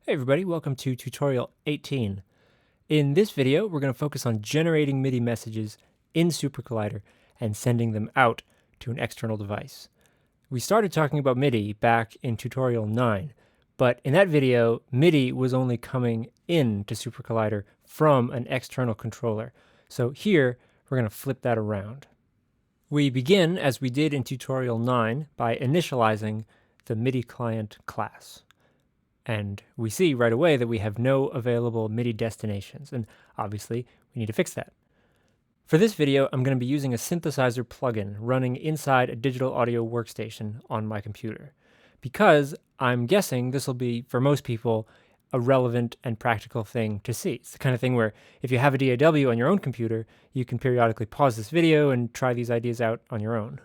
Hey everybody, welcome to tutorial 18. In this video, we're going to focus on generating MIDI messages in SuperCollider and sending them out to an external device. We started talking about MIDI back in tutorial 9, but in that video, MIDI was only coming in to SuperCollider from an external controller. So here, we're going to flip that around. We begin, as we did in tutorial 9, by initializing the MIDI client class. And we see right away that we have no available MIDI destinations, and obviously we need to fix that. For this video, I'm going to be using a synthesizer plugin running inside a digital audio workstation on my computer, because I'm guessing this will be, for most people, a relevant and practical thing to see. It's the kind of thing where if you have a DAW on your own computer, you can periodically pause this video and try these ideas out on your own.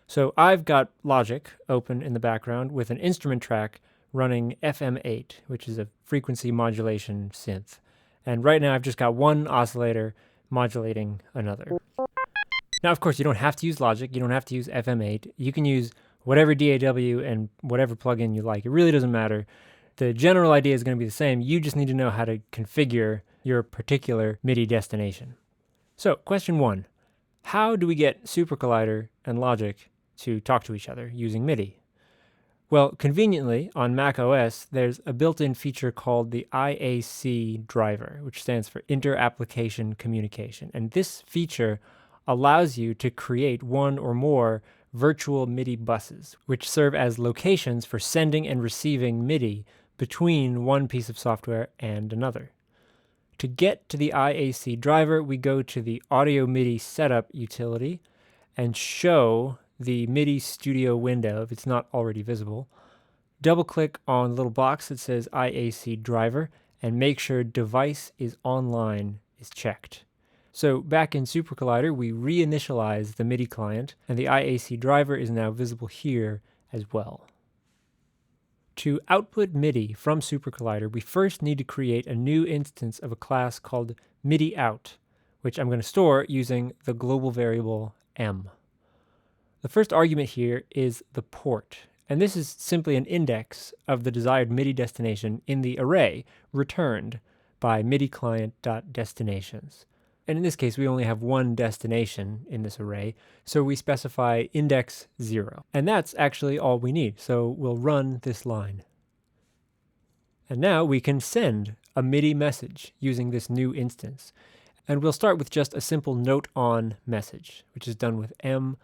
So I've got Logic open in the background with an instrument track running FM8, which is a frequency modulation synth. And right now I've just got one oscillator modulating another. Now, of course, you don't have to use Logic. You don't have to use FM8. You can use whatever DAW and whatever plugin you like. It really doesn't matter. The general idea is going to be the same. You just need to know how to configure your particular MIDI destination. So, question 1. How do we get SuperCollider and Logic to talk to each other using MIDI? Well, conveniently, on Mac OS, there's a built-in feature called the IAC driver, which stands for Inter-Application Communication. And this feature allows you to create one or more virtual MIDI buses, which serve as locations for sending and receiving MIDI between one piece of software and another. To get to the IAC driver, we go to the Audio MIDI Setup utility and show the MIDI Studio window, if it's not already visible. Double-click on the little box that says IAC driver and make sure device is online is checked. So back in SuperCollider, we reinitialize the MIDI client, and the IAC driver is now visible here as well. To output MIDI from SuperCollider, we first need to create a new instance of a class called MIDI out, which I'm going to store using the global variable m. The first argument here is the port, and this is simply an index of the desired MIDI destination in the array returned by MIDI client.destinations. And in this case, we only have one destination in this array, so we specify index 0. And that's actually all we need, so we'll run this line. And now we can send a MIDI message using this new instance. And we'll start with just a simple note on message, which is done with m.noteOn.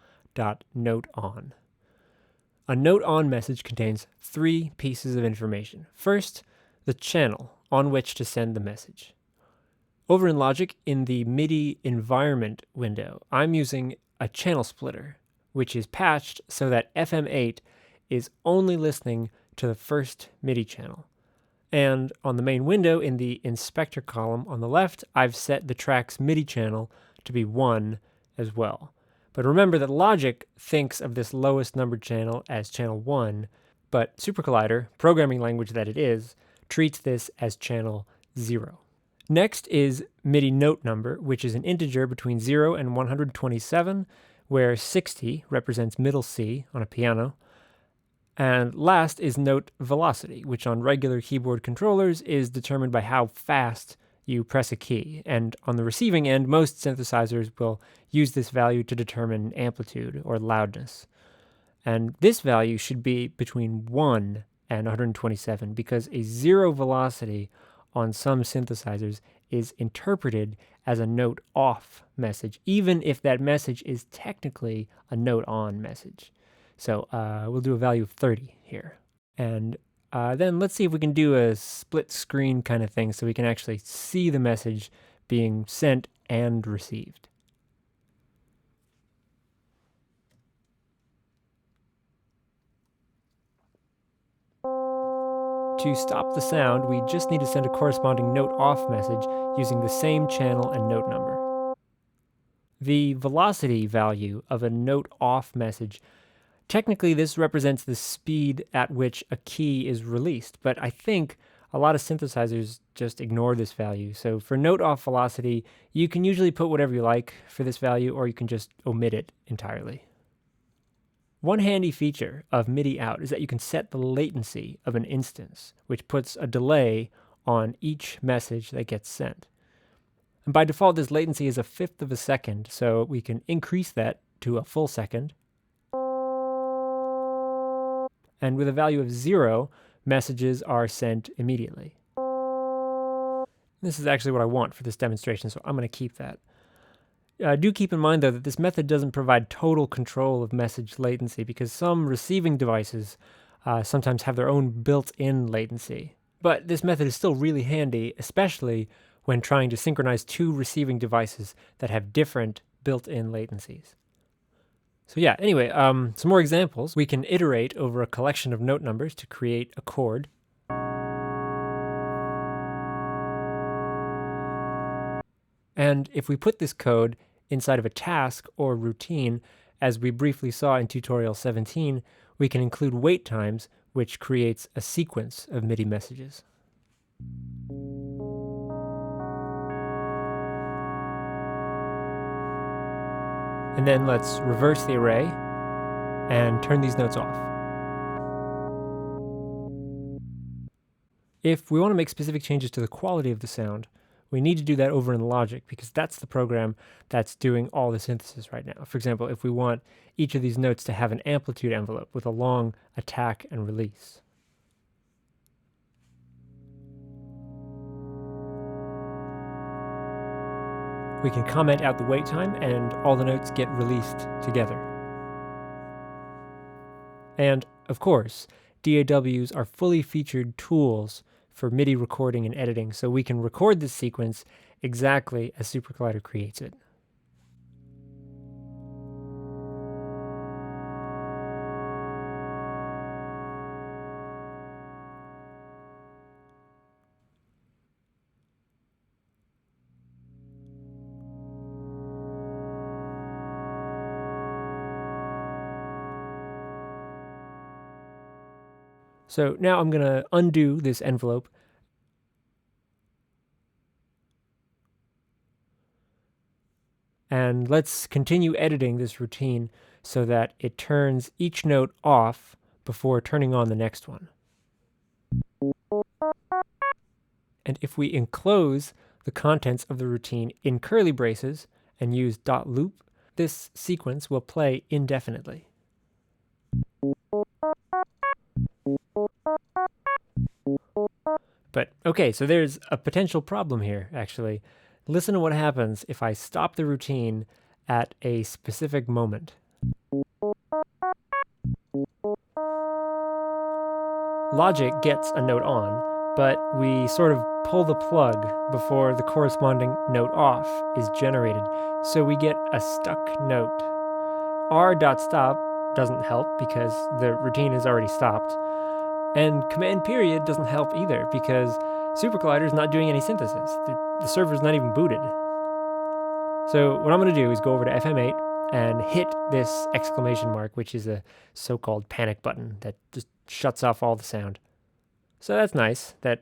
A note on message contains 3 pieces of information. First, the channel on which to send the message. Over in Logic, in the MIDI Environment window, I'm using a channel splitter, which is patched so that FM8 is only listening to the first MIDI channel. And on the main window in the inspector column on the left, I've set the track's MIDI channel to be 1 as well. But remember that Logic thinks of this lowest numbered channel as channel 1, but SuperCollider, programming language that it is, treats this as channel 0. Next is MIDI note number, which is an integer between 0 and 127, where 60 represents middle C on a piano. And last is note velocity, which on regular keyboard controllers is determined by how fast you press a key, and on the receiving end, most synthesizers will use this value to determine amplitude or loudness. And this value should be between 1 and 127 because a 0 velocity on some synthesizers is interpreted as a note off message, even if that message is technically a note on message. So we'll do a value of 30 here. And then let's see if we can do a split screen kind of thing so we can actually see the message being sent and received. To stop the sound, we just need to send a corresponding note off message using the same channel and note number. The velocity value of a note off message, technically, this represents the speed at which a key is released, but I think a lot of synthesizers just ignore this value. So for note off velocity, you can usually put whatever you like for this value, or you can just omit it entirely. One handy feature of MIDI out is that you can set the latency of an instance, which puts a delay on each message that gets sent. And by default, this latency is 1/5 of a second, so we can increase that to a full second. And with a value of 0, messages are sent immediately. This is actually what I want for this demonstration, so I'm going to keep that. Do keep in mind, though, that this method doesn't provide total control of message latency because some receiving devices sometimes have their own built-in latency. But this method is still really handy, especially when trying to synchronize two receiving devices that have different built-in latencies. So yeah, anyway, some more examples. We can iterate over a collection of note numbers to create a chord. And if we put this code inside of a task or routine, as we briefly saw in tutorial 17, we can include wait times, which creates a sequence of MIDI messages. And then let's reverse the array and turn these notes off. If we want to make specific changes to the quality of the sound, we need to do that over in Logic because that's the program that's doing all the synthesis right now. For example, if we want each of these notes to have an amplitude envelope with a long attack and release. We can comment out the wait time and all the notes get released together. And of course, DAWs are fully featured tools for MIDI recording and editing, so we can record this sequence exactly as SuperCollider creates it. So now I'm going to undo this envelope. And let's continue editing this routine so that it turns each note off before turning on the next one. And if we enclose the contents of the routine in curly braces and use .loop, this sequence will play indefinitely. But okay, so there's a potential problem here, actually. Listen to what happens if I stop the routine at a specific moment. Logic gets a note on, but we sort of pull the plug before the corresponding note off is generated, so we get a stuck note. r.stop doesn't help because the routine is already stopped. And command period doesn't help either because SuperCollider is not doing any synthesis. The server's not even booted. So what I'm going to do is go over to FM8 and hit this exclamation mark, which is a so-called panic button that just shuts off all the sound. So that's nice that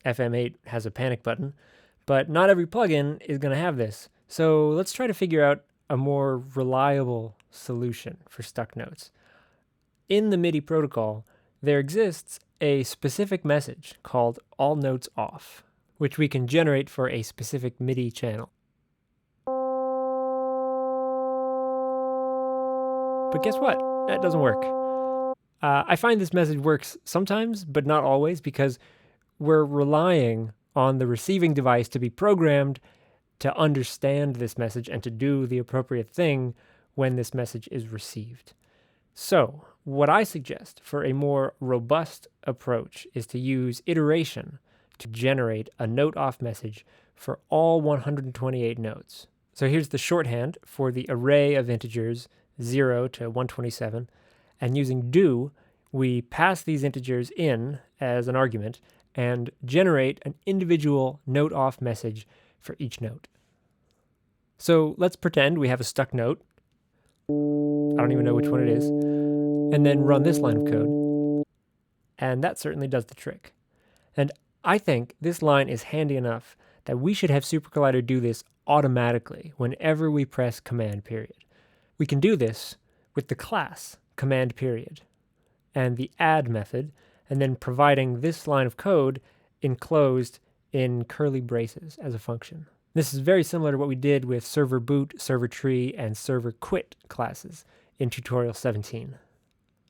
FM8 has a panic button, but not every plugin is going to have this. So let's try to figure out a more reliable solution for stuck notes. In the MIDI protocol, there exists a specific message called all notes off, which we can generate for a specific MIDI channel. But guess what? That doesn't work. I find this message works sometimes, but not always, because we're relying on the receiving device to be programmed to understand this message and to do the appropriate thing when this message is received. So, what I suggest for a more robust approach is to use iteration to generate a note-off message for all 128 notes. So here's the shorthand for the array of integers 0 to 127, and using do, we pass these integers in as an argument and generate an individual note-off message for each note. So let's pretend we have a stuck note. I don't even know which one it is. And then run this line of code. And that certainly does the trick. And I think this line is handy enough that we should have SuperCollider do this automatically whenever we press command period. We can do this with the class command period and the add method, and then providing this line of code enclosed in curly braces as a function. This is very similar to what we did with server boot, server tree, and server quit classes in tutorial 17.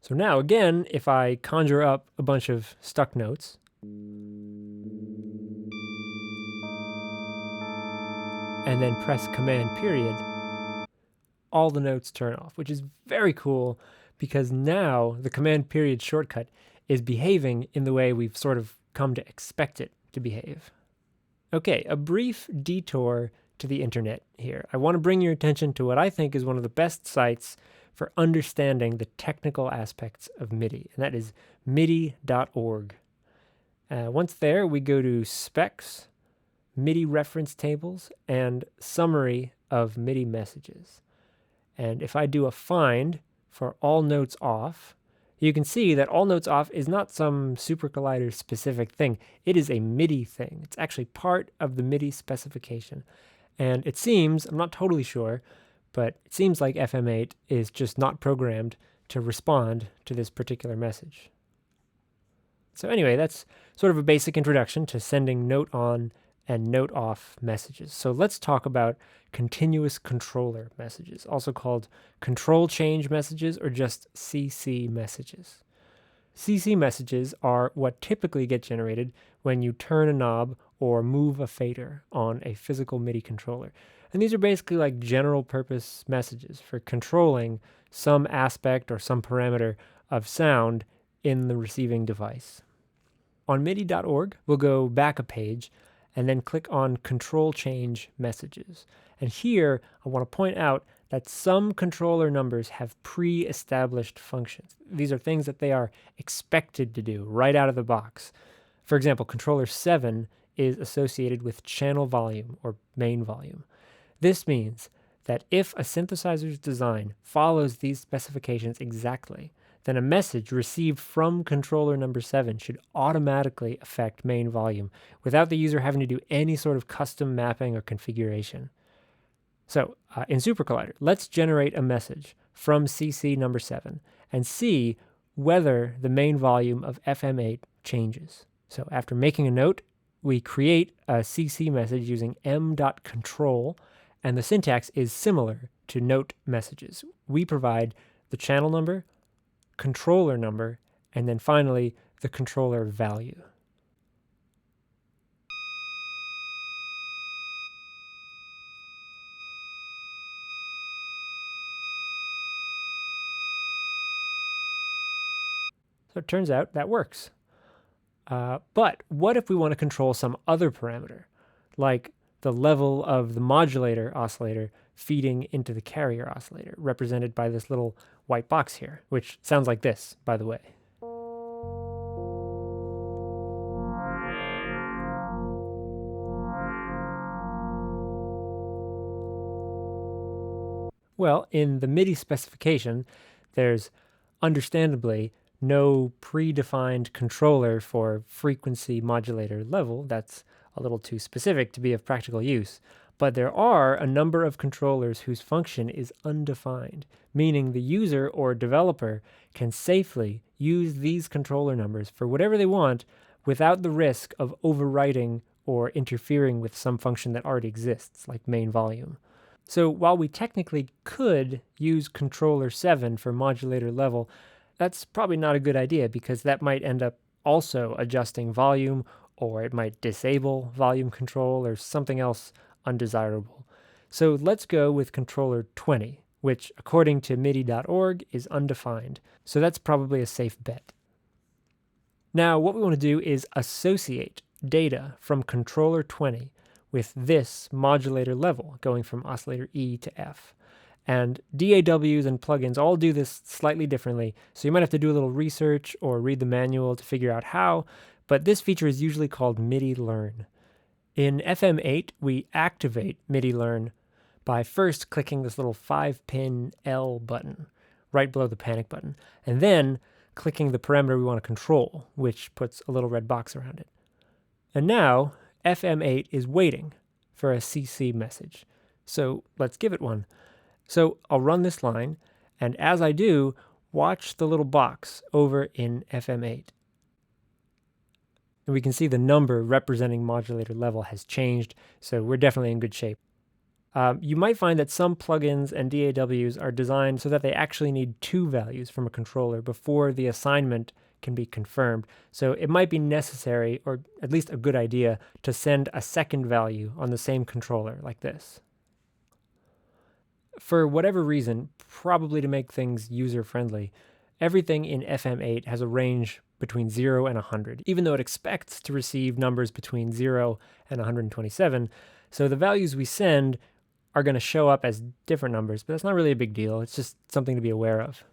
So now again, if I conjure up a bunch of stuck notes, and then press command period, all the notes turn off, which is very cool because now the command period shortcut is behaving in the way we've sort of come to expect it to behave. Okay, a brief detour to the internet here. I want to bring your attention to what I think is one of the best sites for understanding the technical aspects of MIDI, and that is MIDI.org. Once there, we go to Specs, MIDI Reference Tables, and Summary of MIDI Messages. And if I do a find for all notes off, you can see that all notes off is not some SuperCollider specific thing. It is a MIDI thing. It's actually part of the MIDI specification. And it seems, I'm not totally sure, but it seems like FM8 is just not programmed to respond to this particular message. So anyway, that's sort of a basic introduction to sending note on and note off messages. So let's talk about continuous controller messages, also called control change messages or just CC messages. CC messages are what typically get generated when you turn a knob or move a fader on a physical MIDI controller. And these are basically like general purpose messages for controlling some aspect or some parameter of sound in the receiving device. On MIDI.org, we'll go back a page and then click on Control Change Messages. And here, I want to point out that some controller numbers have pre-established functions. These are things that they are expected to do right out of the box. For example, controller 7 is associated with channel volume or main volume. This means that if a synthesizer's design follows these specifications exactly, then a message received from controller number 7 should automatically affect main volume without the user having to do any sort of custom mapping or configuration. So in SuperCollider, let's generate a message from CC number 7 and see whether the main volume of FM8 changes. So after making a note, we create a CC message using m.control, and the syntax is similar to note messages. We provide the channel number, controller number, and then finally the controller value. So it turns out that works. But what if we want to control some other parameter, like the level of the modulator oscillator feeding into the carrier oscillator, represented by this little white box here, which sounds like this, by the way. Well, in the MIDI specification, there's understandably no predefined controller for frequency modulator level. That's a little too specific to be of practical use. But there are a number of controllers whose function is undefined, meaning the user or developer can safely use these controller numbers for whatever they want without the risk of overwriting or interfering with some function that already exists, like main volume. So while we technically could use controller 7 for modulator level, that's probably not a good idea because that might end up also adjusting volume, or it might disable volume control or something else undesirable. So let's go with controller 20, which according to MIDI.org is undefined. So that's probably a safe bet. Now what we want to do is associate data from controller 20 with this modulator level, going from oscillator E to F. And DAWs and plugins all do this slightly differently, so you might have to do a little research or read the manual to figure out how, but this feature is usually called MIDI Learn. In FM8, we activate MIDI Learn by first clicking this little 5-pin L button right below the panic button, and then clicking the parameter we want to control, which puts a little red box around it. And now, FM8 is waiting for a CC message. So let's give it one. So I'll run this line, and as I do, watch the little box over in FM8. And we can see the number representing modulator level has changed, so we're definitely in good shape. You might find that some plugins and DAWs are designed so that they actually need 2 values from a controller before the assignment can be confirmed. So it might be necessary, or at least a good idea, to send a second value on the same controller like this. For whatever reason, probably to make things user-friendly, everything in FM8 has a range between 0 and 100, even though it expects to receive numbers between 0 and 127. So the values we send are going to show up as different numbers, but that's not really a big deal. It's just something to be aware of.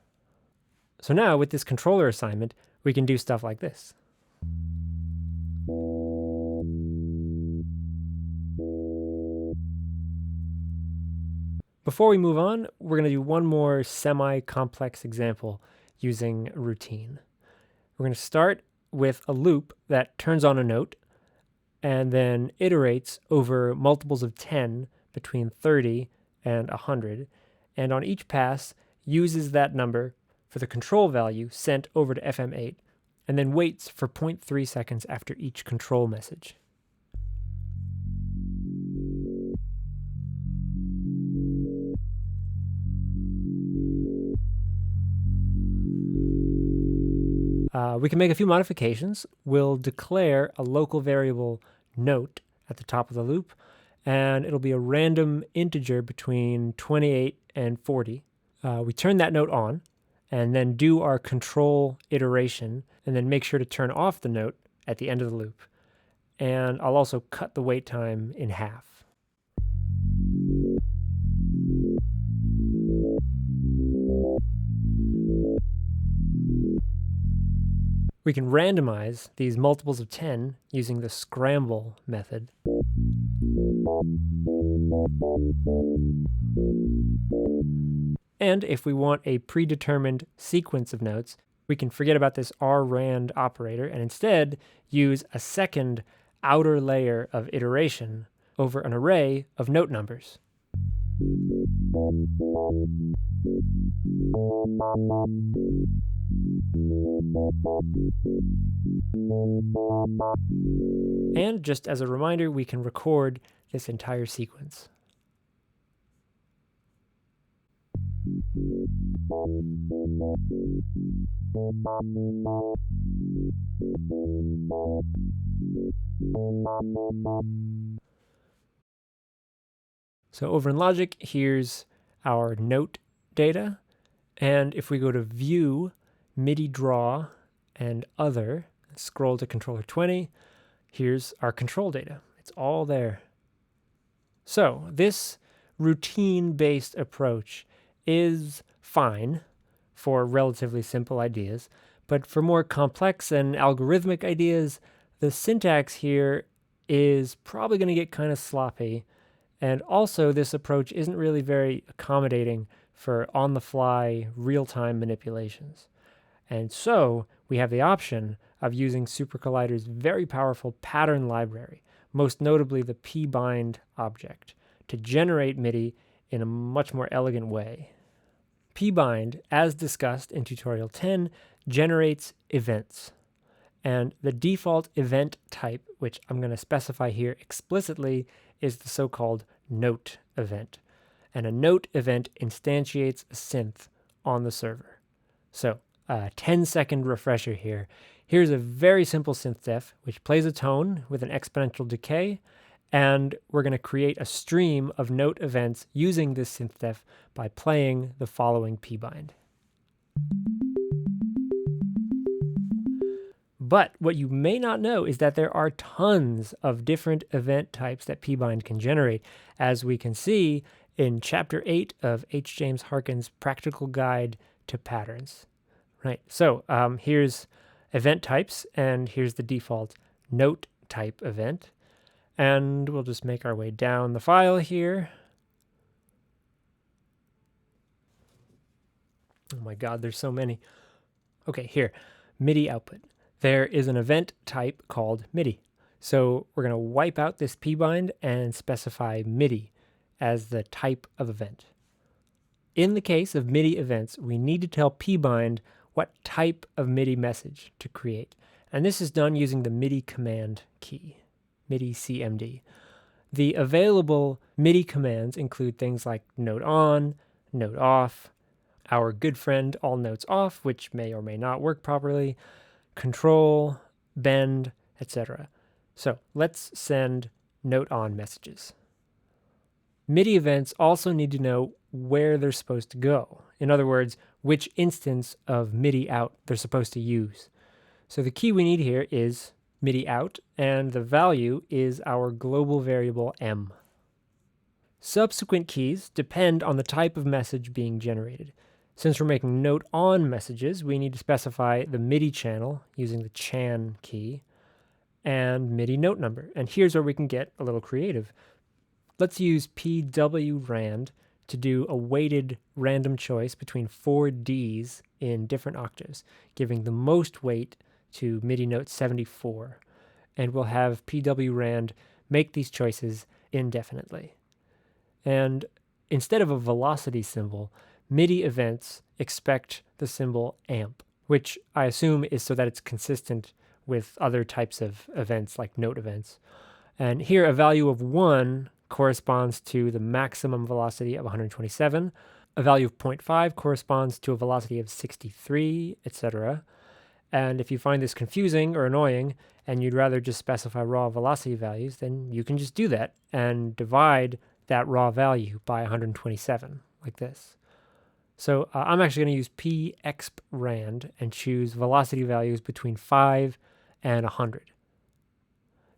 So now with this controller assignment, we can do stuff like this. Before we move on, we're going to do one more semi-complex example using a routine. We're going to start with a loop that turns on a note and then iterates over multiples of 10 between 30 and 100, and on each pass uses that number for the control value sent over to FM8, and then waits for 0.3 seconds after each control message. We can make a few modifications. We'll declare a local variable note at the top of the loop, and it'll be a random integer between 28 and 40. We turn that note on, and then do our control iteration, and then make sure to turn off the note at the end of the loop. And I'll also cut the wait time in half. We can randomize these multiples of 10 using the scramble method. And if we want a predetermined sequence of notes, we can forget about this rrand operator and instead use a second outer layer of iteration over an array of note numbers. And just as a reminder, we can record this entire sequence. So over in Logic, here's our note data. And if we go to View, MIDI Draw, and Other, scroll to Controller 20, here's our control data. It's all there. So this routine-based approach is fine for relatively simple ideas, but for more complex and algorithmic ideas, the syntax here is probably going to get kind of sloppy. And also, this approach isn't really very accommodating for on-the-fly, real-time manipulations. And so, we have the option of using SuperCollider's very powerful pattern library, most notably the pbind object, to generate MIDI in a much more elegant way. Pbind, as discussed in tutorial 10, generates events. And the default event type, which I'm going to specify here explicitly, is the so-called note event. And a note event instantiates a synth on the server. So, a 10-second refresher here. Here's a very simple synth which plays a tone with an exponential decay, and we're going to create a stream of note events using this synth by playing the following pbind. But what you may not know is that there are tons of different event types that pbind can generate, as we can see in Chapter 8 of H. James Harkin's Practical Guide to Patterns. Right, so here's event types, and here's the default note type event. And we'll just make our way down the file here. Oh my God, there's so many. Okay, here, MIDI output. There is an event type called MIDI. So we're going to wipe out this pbind and specify MIDI as the type of event. In the case of MIDI events, we need to tell pbind what type of MIDI message to create. And this is done using the MIDI command key, MIDI CMD. The available MIDI commands include things like note on, note off, our good friend all notes off, which may or may not work properly, control, bend, etc. So let's send note on messages. MIDI events also need to know where they're supposed to go. In other words, which instance of MIDI out they're supposed to use. So the key we need here is MIDI out, and the value is our global variable m. Subsequent keys depend on the type of message being generated. Since we're making note on messages, we need to specify the MIDI channel using the chan key and MIDI note number. And here's where we can get a little creative. Let's use Pwrand to do a weighted random choice between 4 Ds in different octaves, giving the most weight to MIDI note 74. And we'll have Pwrand make these choices indefinitely. And instead of a velocity symbol, MIDI events expect the symbol amp, which I assume is so that it's consistent with other types of events like note events. And here a value of 1 corresponds to the maximum velocity of 127, a value of 0.5 corresponds to a velocity of 63, etc. And if you find this confusing or annoying and you'd rather just specify raw velocity values, then you can just do that and divide that raw value by 127, like this. So I'm actually going to use Pwrand and choose velocity values between 5 and 100.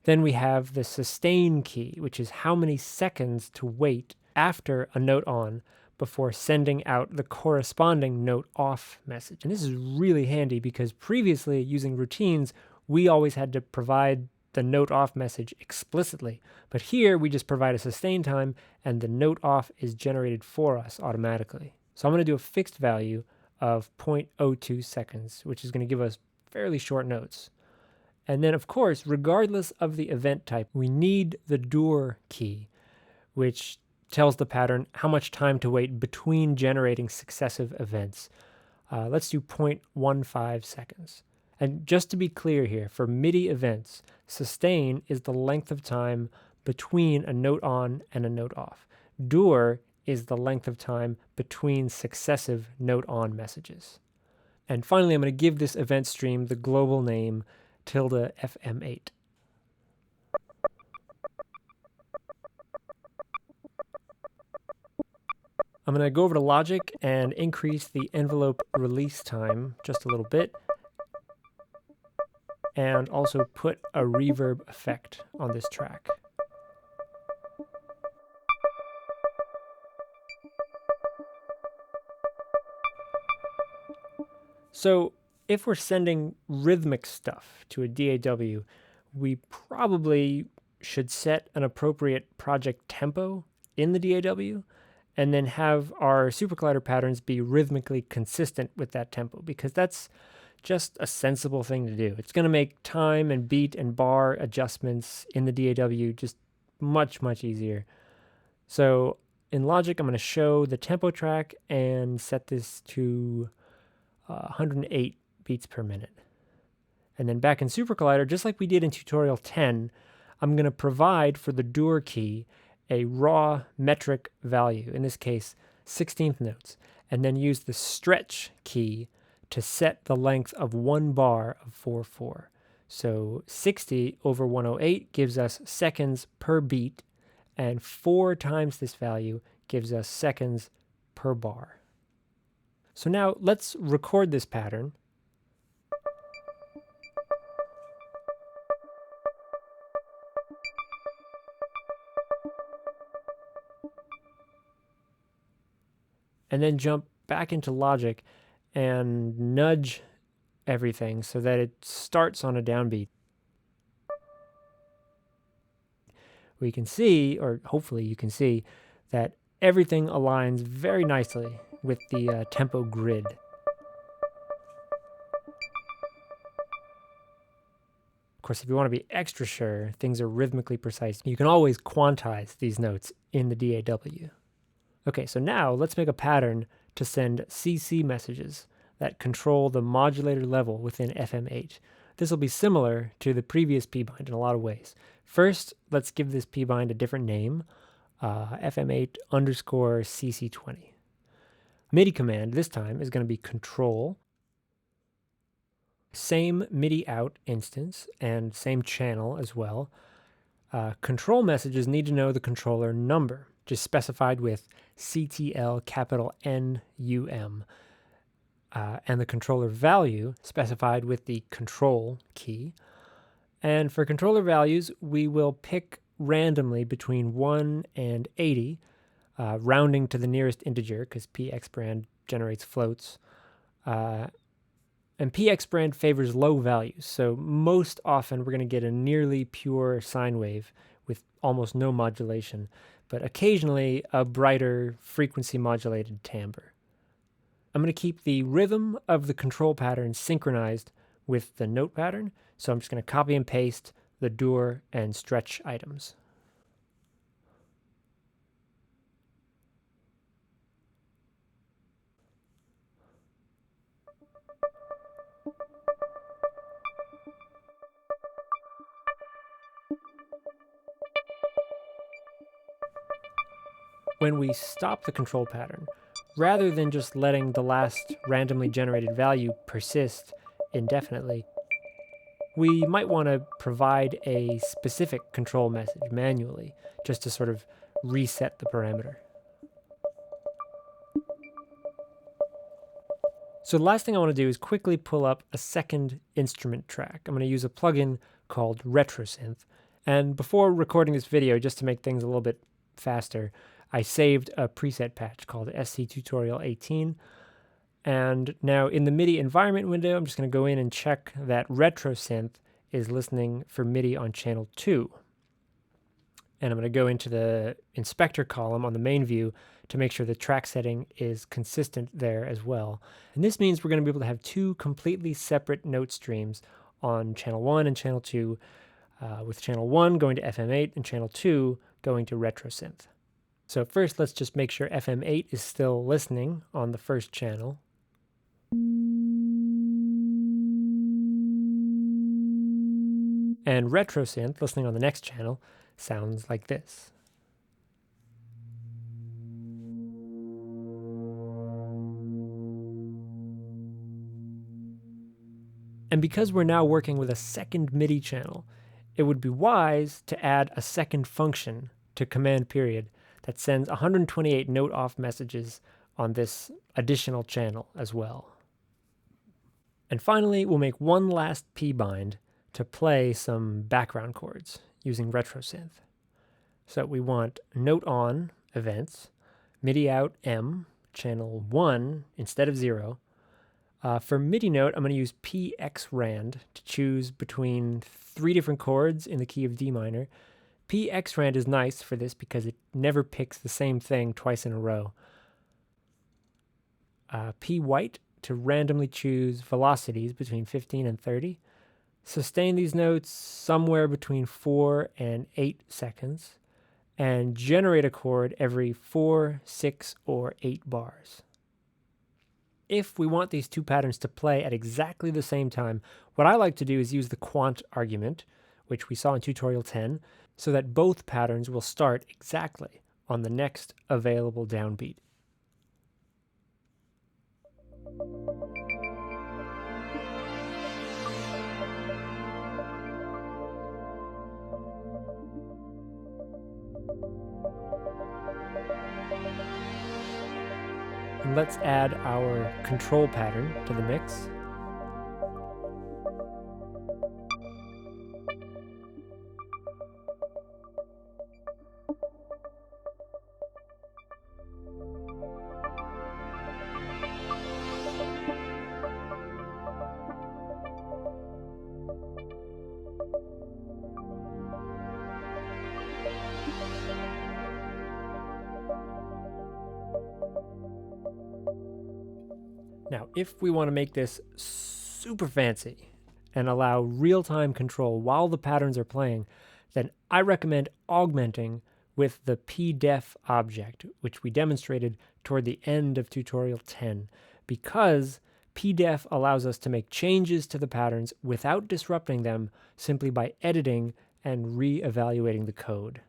Then we have the sustain key, which is how many seconds to wait after a note on before sending out the corresponding note off message. And this is really handy because previously using routines, we always had to provide the note off message explicitly. But here we just provide a sustain time and the note off is generated for us automatically. So I'm going to do a fixed value of 0.02 seconds, which is going to give us fairly short notes. And then, of course, regardless of the event type, we need the dur key, which tells the pattern how much time to wait between generating successive events. Let's do 0.15 seconds. And just to be clear here, for MIDI events, sustain is the length of time between a note on and a note off. Dur is the length of time between successive note on messages. And finally, I'm going to give this event stream the global name ~fm8. I'm going to go over to Logic and increase the envelope release time just a little bit, and also put a reverb effect on this track. So if we're sending rhythmic stuff to a DAW, we probably should set an appropriate project tempo in the DAW and then have our SuperCollider patterns be rhythmically consistent with that tempo, because that's just a sensible thing to do. It's going to make time and beat and bar adjustments in the DAW just much, much easier. So in Logic, I'm going to show the tempo track and set this to 108 beats per minute. And then back in SuperCollider, just like we did in tutorial 10, I'm going to provide for the dur key a raw metric value, in this case 16th notes, and then use the stretch key to set the length of 1 bar of 4/4. So 60 over 108 gives us seconds per beat, and 4 times this value gives us seconds per bar. So now let's record this pattern. And then jump back into Logic and nudge everything so that it starts on a downbeat. We can see, or hopefully you can see, that everything aligns very nicely with the tempo grid. Of course, if you want to be extra sure things are rhythmically precise, you can always quantize these notes in the DAW. Okay, so now let's make a pattern to send CC messages that control the modulator level within FM8. This will be similar to the previous pbind in a lot of ways. First, let's give this pbind a different name, FM8 underscore CC20. MIDI command this time is going to be control, same MIDI out instance, and same channel as well. Control messages need to know the controller number, just specified with CTL capital NUM, and the controller value specified with the control key. And for controller values, we will pick randomly between 1 and 80, rounding to the nearest integer because Pwrand generates floats. And Pwrand favors low values, so most often we're going to get a nearly pure sine wave with almost no modulation, but occasionally a brighter frequency modulated timbre. I'm going to keep the rhythm of the control pattern synchronized with the note pattern, so I'm just going to copy and paste the dur and stretch items. When we stop the control pattern, rather than just letting the last randomly generated value persist indefinitely, we might want to provide a specific control message manually, just to sort of reset the parameter. So the last thing I want to do is quickly pull up a second instrument track. I'm going to use a plugin called RetroSynth. And before recording this video, just to make things a little bit faster, I saved a preset patch called SC Tutorial 18. And now in the MIDI environment window, I'm just going to go in and check that RetroSynth is listening for MIDI on channel 2. And I'm going to go into the inspector column on the main view to make sure the track setting is consistent there as well. And this means we're going to be able to have two completely separate note streams on channel 1 and channel 2, with channel 1 going to FM8 and channel 2 going to RetroSynth. So first, let's just make sure FM8 is still listening on the first channel. And RetroSynth, listening on the next channel, sounds like this. And because we're now working with a second MIDI channel, it would be wise to add a second function to command period that sends 128 note off messages on this additional channel as well. And finally, we'll make one last pbind to play some background chords using RetroSynth. So we want note on events, MIDI out M, channel 1 instead of 0. For MIDI note, I'm going to use Pwrand to choose between 3 different chords in the key of D minor. Pwrand is nice for this because it never picks the same thing twice in a row. Pwhite to randomly choose velocities between 15 and 30. Sustain these notes somewhere between 4 and 8 seconds. And generate a chord every 4, 6, or 8 bars. If we want these two patterns to play at exactly the same time, what I like to do is use the quant argument, which we saw in tutorial 10, so that both patterns will start exactly on the next available downbeat. And let's add our control pattern to the mix. Now, if we want to make this super fancy and allow real-time control while the patterns are playing, then I recommend augmenting with the pdef object, which we demonstrated toward the end of tutorial 10, because pdef allows us to make changes to the patterns without disrupting them simply by editing and re-evaluating the code.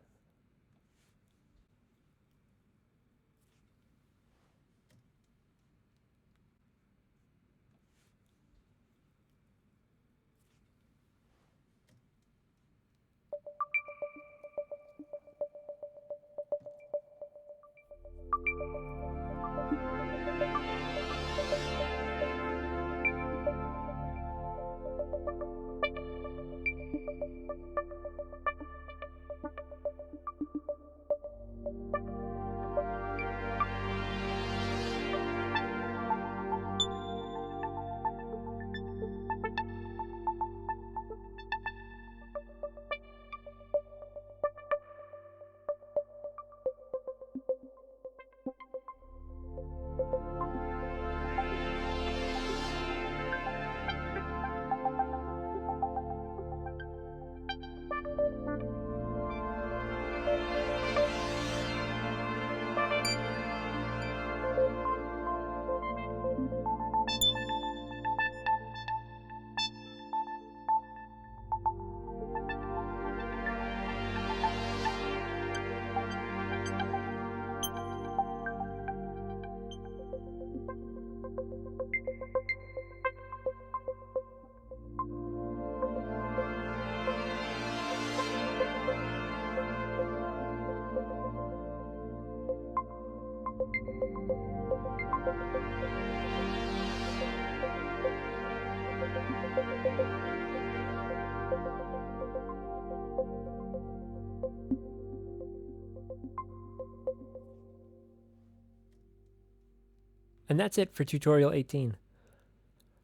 And that's it for tutorial 18.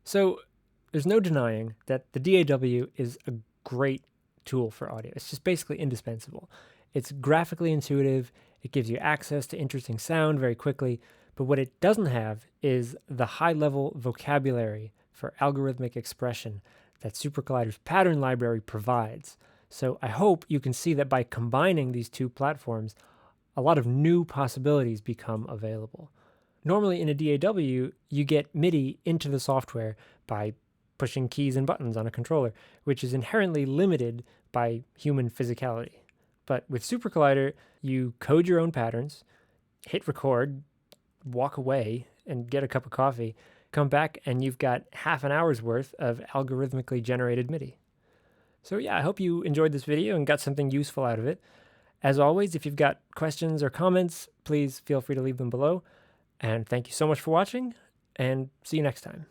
So there's no denying that the DAW is a great tool for audio. It's just basically indispensable. It's graphically intuitive, it gives you access to interesting sound very quickly, but what it doesn't have is the high-level vocabulary for algorithmic expression that SuperCollider's pattern library provides. So I hope you can see that by combining these two platforms, a lot of new possibilities become available. Normally in a DAW, you get MIDI into the software by pushing keys and buttons on a controller, which is inherently limited by human physicality. But with SuperCollider, you code your own patterns, hit record, walk away, and get a cup of coffee, come back, and you've got half an hour's worth of algorithmically generated MIDI. So yeah, I hope you enjoyed this video and got something useful out of it. As always, if you've got questions or comments, please feel free to leave them below. And thank you so much for watching, and see you next time.